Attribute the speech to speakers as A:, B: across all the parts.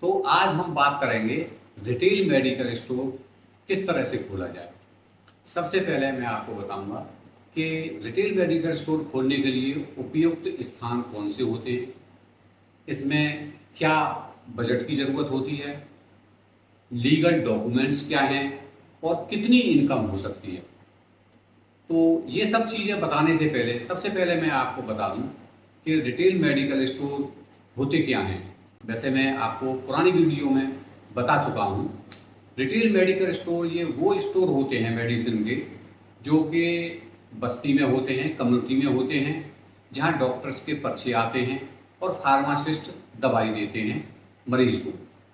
A: तो आज हम बात करेंगे रिटेल मेडिकल स्टोर किस तरह से खोला जाए। सबसे पहले मैं आपको बताऊंगा कि रिटेल मेडिकल स्टोर खोलने के लिए उपयुक्त स्थान कौन से होते हैं, इसमें क्या बजट की ज़रूरत होती है, लीगल डॉक्यूमेंट्स क्या हैं और कितनी इनकम हो सकती है। तो ये सब चीज़ें बताने से पहले सबसे पहले मैं आपको बता दूं कि रिटेल मेडिकल स्टोर होते क्या हैं। वैसे मैं आपको पुरानी वीडियो में बता चुका हूँ। रिटेल मेडिकल स्टोर ये वो स्टोर होते हैं मेडिसिन के, जो कि बस्ती में होते हैं, कम्युनिटी में होते हैं, जहाँ डॉक्टर्स के पर्चे आते हैं और फार्मासिस्ट दवाई देते हैं मरीज को।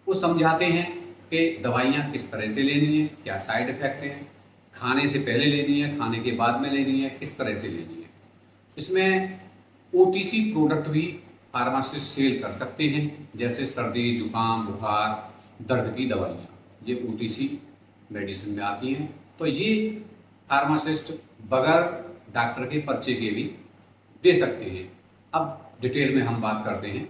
A: वो समझाते हैं कि दवाइयाँ किस तरह से लेनी है, क्या साइड इफ़ेक्ट हैं, खाने से पहले लेनी है, खाने के बाद में लेनी है, किस तरह से लेनी है। इसमें ओटीसी प्रोडक्ट भी फार्मासिस्ट सेल कर सकते हैं, जैसे सर्दी, जुकाम, बुखार, दर्द की दवाइयाँ, ये ओटीसी मेडिसिन में आती हैं। तो ये फार्मासिस्ट बगैर डॉक्टर के पर्चे के भी दे सकते हैं। अब डिटेल में हम बात करते हैं।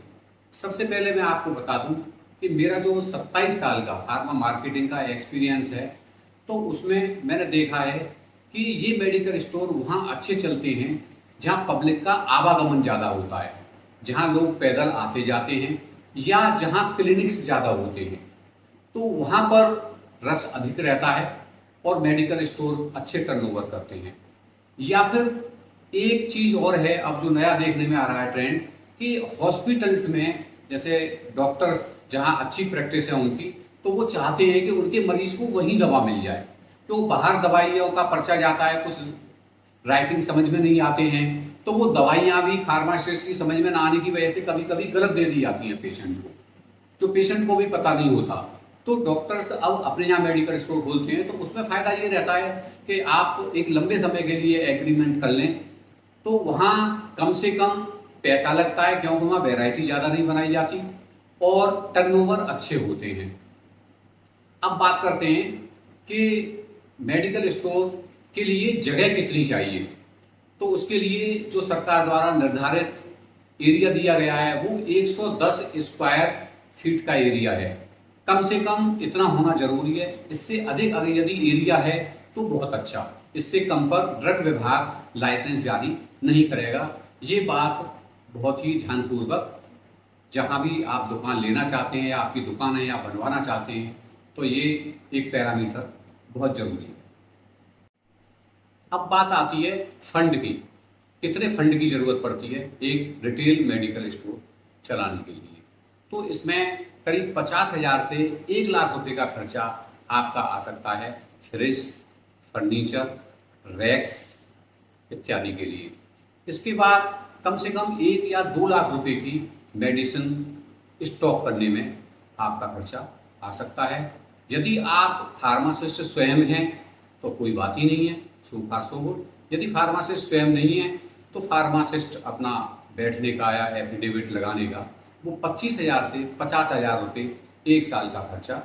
A: सबसे पहले मैं आपको बता दूं कि मेरा जो 27 साल का फार्मा मार्केटिंग का एक्सपीरियंस है, तो उसमें मैंने देखा है कि ये मेडिकल स्टोर वहाँ अच्छे चलते हैं जहाँ पब्लिक का आवागमन ज़्यादा होता है, जहाँ लोग पैदल आते जाते हैं या जहाँ क्लिनिक्स ज़्यादा होते हैं। तो वहाँ पर रश अधिक रहता है और मेडिकल स्टोर अच्छे टर्नओवर करते हैं। या फिर एक चीज़ और है, अब जो नया देखने में आ रहा है ट्रेंड, कि हॉस्पिटल्स में जैसे डॉक्टर्स जहाँ अच्छी प्रैक्टिस है उनकी, तो वो चाहते हैं कि उनके मरीज को वहीं दवा मिल जाए। तो बाहर दवाइयों का पर्चा जाता है, कुछ राइटिंग समझ में नहीं आते हैं, तो वो दवाइयाँ भी फार्मासिस्ट की समझ में ना आने की वजह से कभी कभी गलत दे दी जाती हैं पेशेंट को, जो पेशेंट को भी पता नहीं होता। तो डॉक्टर्स अब अपने यहाँ मेडिकल स्टोर खोलते हैं, तो उसमें फ़ायदा ये रहता है कि आप एक लंबे समय के लिए एग्रीमेंट कर लें, तो वहाँ कम से कम पैसा लगता है, क्योंकि वहाँ वैरायटी ज़्यादा नहीं बनाई जाती और टर्नओवर अच्छे होते हैं। अब बात करते हैं कि मेडिकल स्टोर के लिए जगह कितनी चाहिए। तो उसके लिए जो सरकार द्वारा निर्धारित एरिया दिया गया है वो 110 स्क्वायर फीट का एरिया है। कम से कम इतना होना जरूरी है, इससे अधिक अगर यदि एरिया है तो बहुत अच्छा। इससे कम पर ड्रग विभाग लाइसेंस जारी नहीं करेगा। ये बात बहुत ही ध्यानपूर्वक, जहाँ भी आप दुकान लेना चाहते हैं या आपकी दुकान है या बनवाना चाहते हैं, तो ये एक पैरामीटर बहुत ज़रूरी है। अब बात आती है फंड की। कितने फंड की ज़रूरत पड़ती है एक रिटेल मेडिकल स्टोर चलाने के लिए। तो इसमें करीब 50,000 से 1 लाख रुपए का खर्चा आपका आ सकता है, फ्रिज, फर्नीचर, रैक्स इत्यादि के लिए। इसके बाद कम से कम 1 या 2 लाख रुपए की मेडिसिन स्टॉक करने में आपका खर्चा आ सकता है। यदि आप फार्मासिस्ट स्वयं हैं तो कोई बात ही नहीं है, सो फार सो गुड। यदि फार्मासिस्ट स्वयं नहीं है तो फार्मासिस्ट अपना बैठने का या एफिडेविट लगाने का वो 25,000 से 50,000 रुपये 1 साल का खर्चा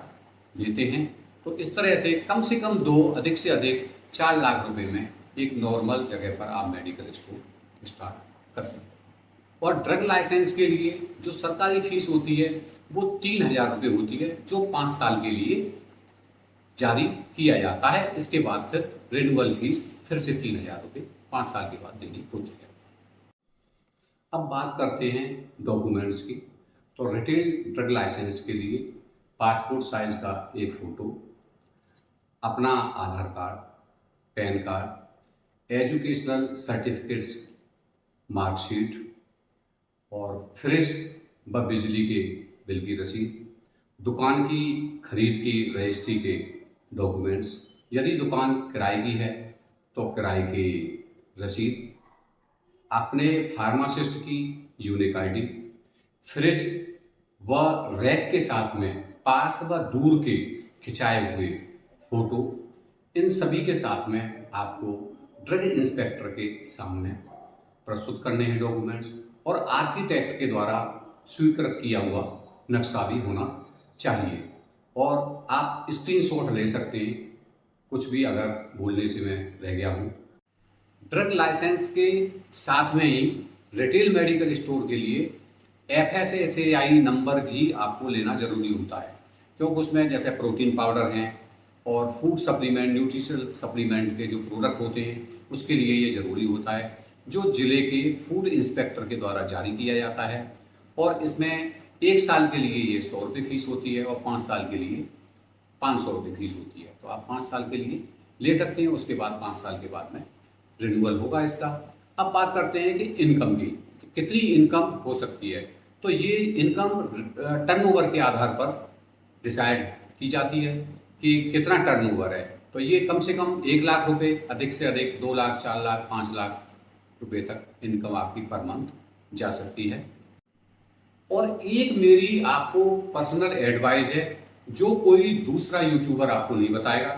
A: लेते हैं। तो इस तरह से कम दो, अधिक से अधिक 4 लाख रुपए में एक नॉर्मल जगह पर आप मेडिकल स्टोर स्टार्ट कर सकते हैं। और ड्रग लाइसेंस के लिए जो सरकारी फीस होती है वो 3,000 रुपये होती है, जो 5 साल के लिए जारी किया जाता है। इसके बाद फिर रिन्यूअल फीस फिर से 3,000 रुपये 5 साल के बाद देनी होती है। अब बात करते हैं डॉक्यूमेंट्स की। तो रिटेल ड्रग लाइसेंस के लिए पासपोर्ट साइज का एक फ़ोटो, अपना Aadhaar card, PAN card, educational certificates, marksheet और फ्रिज व बिजली के बिल की रसीद, दुकान की खरीद की रजिस्ट्री के डॉक्यूमेंट्स, यदि दुकान किराए की है तो किराए की रसीद, अपने फार्मासिस्ट की यूनिक आईडी, फ्रिज व रैक के साथ में पास व दूर के खिंचाए हुए फोटो, इन सभी के साथ में आपको ड्रग इंस्पेक्टर के सामने प्रस्तुत करने हैं डॉक्यूमेंट्स। और आर्किटेक्ट के द्वारा स्वीकृत किया हुआ नक्शा भी होना चाहिए। और आप स्क्रीनशॉट ले सकते हैं, कुछ भी अगर बोलने से मैं रह गया हूँ। ड्रग लाइसेंस के साथ में ही रिटेल मेडिकल स्टोर के लिए FSSAI नंबर भी आपको लेना ज़रूरी होता है, क्योंकि उसमें जैसे प्रोटीन पाउडर हैं और फूड सप्लीमेंट, न्यूट्रिशनल सप्लीमेंट के जो प्रोडक्ट होते हैं उसके लिए ये ज़रूरी होता है, जो ज़िले के फूड इंस्पेक्टर के द्वारा जारी किया जाता है। और इसमें 1 साल के लिए ये 100 रुपये फ़ीस होती है और 5 साल के लिए 500 रुपये फ़ीस होती है। तो आप 5 साल के लिए ले सकते हैं, उसके बाद 5 साल के बाद में रिन्यूअल होगा इसका। अब बात करते हैं कि इनकम की, कि कितनी इनकम हो सकती है। तो ये इनकम टर्नओवर के आधार पर डिसाइड की जाती है कि कितना टर्नओवर है। तो ये कम से कम 1 लाख रुपए, अधिक से अधिक 2 लाख, 4 लाख, 5 लाख रुपए तक इनकम आपकी पर मंथ जा सकती है। और एक मेरी आपको पर्सनल एडवाइस है, जो कोई दूसरा यूट्यूबर आपको नहीं बताएगा,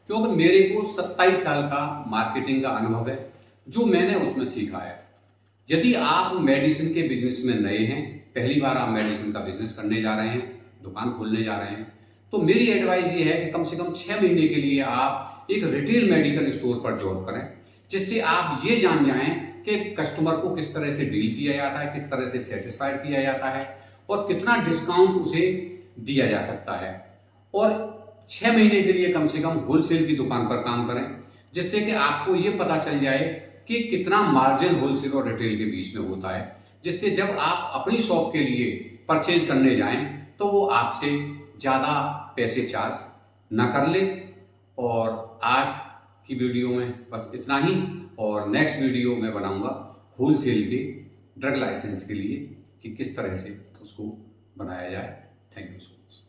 A: क्योंकि मेरे को 27 साल का मार्केटिंग का अनुभव है, जो मैंने उसमें सीखा है। यदि आप मेडिसिन के बिजनेस में नए हैं, पहली बार आप मेडिसिन का बिजनेस करने जा रहे हैं, दुकान खोलने जा रहे हैं, तो मेरी एडवाइस ये है कि कम से कम 6 महीने के लिए आप एक रिटेल मेडिकल स्टोर पर जॉब करें, जिससे आप ये जान जाएं कि कस्टमर को किस तरह से डील किया जाता है, किस तरह से सेटिस्फाइड किया जाता है और कितना डिस्काउंट उसे दिया जा सकता है। और 6 महीने के लिए कम से कम होलसेल की दुकान पर काम करें, जिससे कि आपको ये पता चल जाए कि कितना मार्जिन होलसेल और रिटेल के बीच में होता है, जिससे जब आप अपनी शॉप के लिए परचेज करने जाएं तो वो आपसे ज़्यादा पैसे चार्ज ना कर ले। और आज की वीडियो में बस इतना ही, और नेक्स्ट वीडियो मैं बनाऊंगा होलसेल के ड्रग लाइसेंस के लिए कि किस तरह से उसको बनाया जाए। Thank you so much.